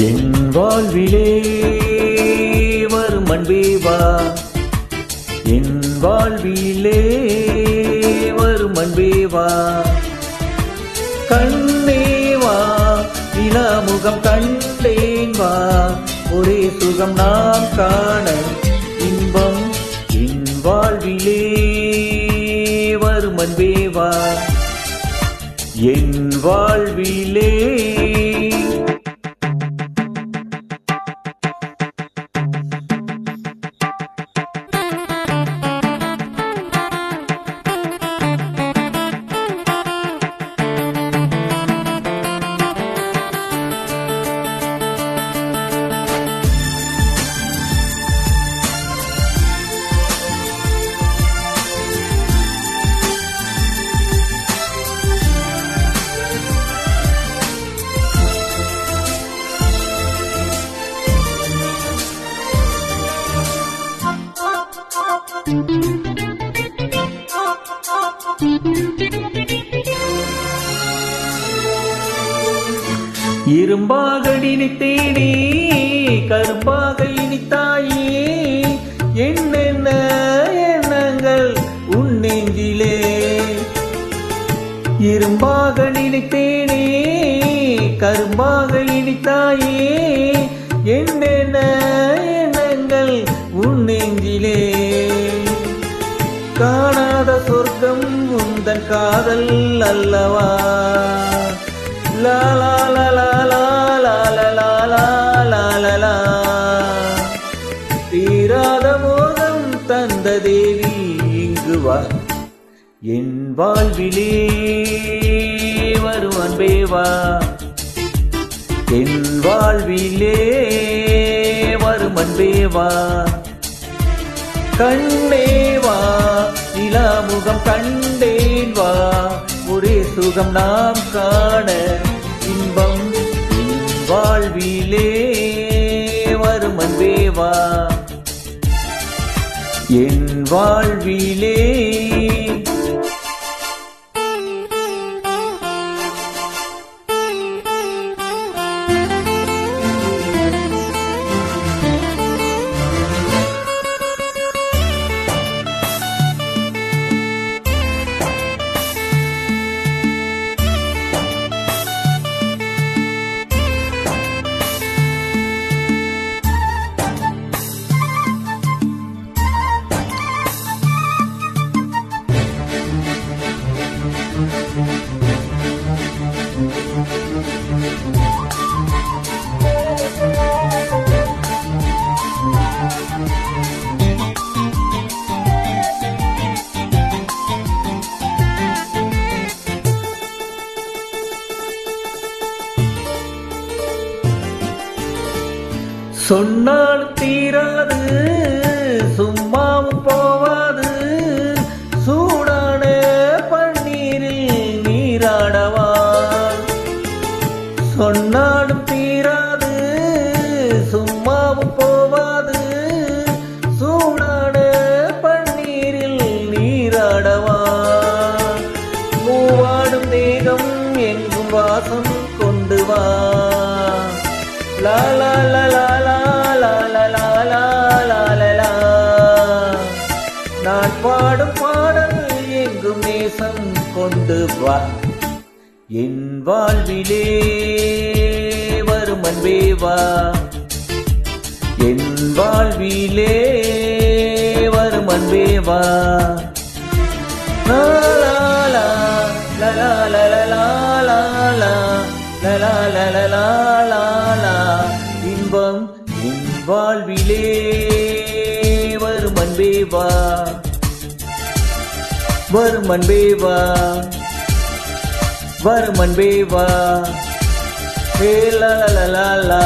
என் வாழ்விலே வரும் அன்பே வா, என் வாழ்விலே வரும் அன்பே வா, கண்ணே வா, நிலாமுகம் கண்டேன் வா, ஒரே சுகம் நாம் காண இன்பம் என் வாழ்விலே வரும் அன்பே வா, என் வாழ்விலே. இரும்பாக நினைத்தேனே கரும்பாக இனித்தாயே, என்னென்ன எண்ணங்கள் உன் நெஞ்சிலே. இரும்பாக நினைத்தேனே கரும்பாக இனித்தாயே, என்னென்ன எண்ணங்கள் உன் நெஞ்சிலே. காணாத சொர்க்கம் உந்தன் காதல் அல்லவா, லா லா லா லா லா லா லா லா லா லா லா. தீராத மோகம் தந்த தேவி இங்கு வா, என் வாழ்விலே வரும் அன்பே வா, என் வாழ்விலே வரும் அன்பே வா, கண்ணே வா, நிலாமுகம் கண்டேன் வா, ஒரே சுகம் நாம் காண இன்பம் என் வாழ்விலே வரும் அன்பே வா, என் வாழ்விலே. சொன்னால் தீராது சும்மாவும் போவாது, சூடான பன்னீரில் நீராடவா. சொன்னாலும் தீராது சும்மாவும் போவாது, சூடான பன்னீரில் நீராடவா. மூவாடும் தேகம் எங்கும் வாசம் கொண்டு வா, லா லா லா லா லா லா லா லா லா லா லா. நான் பாடும் பாடல் எங்கும் நேசம் கொண்டு வா, என் வாழ்விலே வரும் அன்பே வா, என் வாழ்விலே வரும் அன்பே வா. லா லா லா லா லா லா லா லா லா லா லா லா லா லா. இன்பம் என் வாழ்விலே வரும் அன்பே வா, வரும் அன்பே வா, வரும் அன்பே வா. லா லா லா லா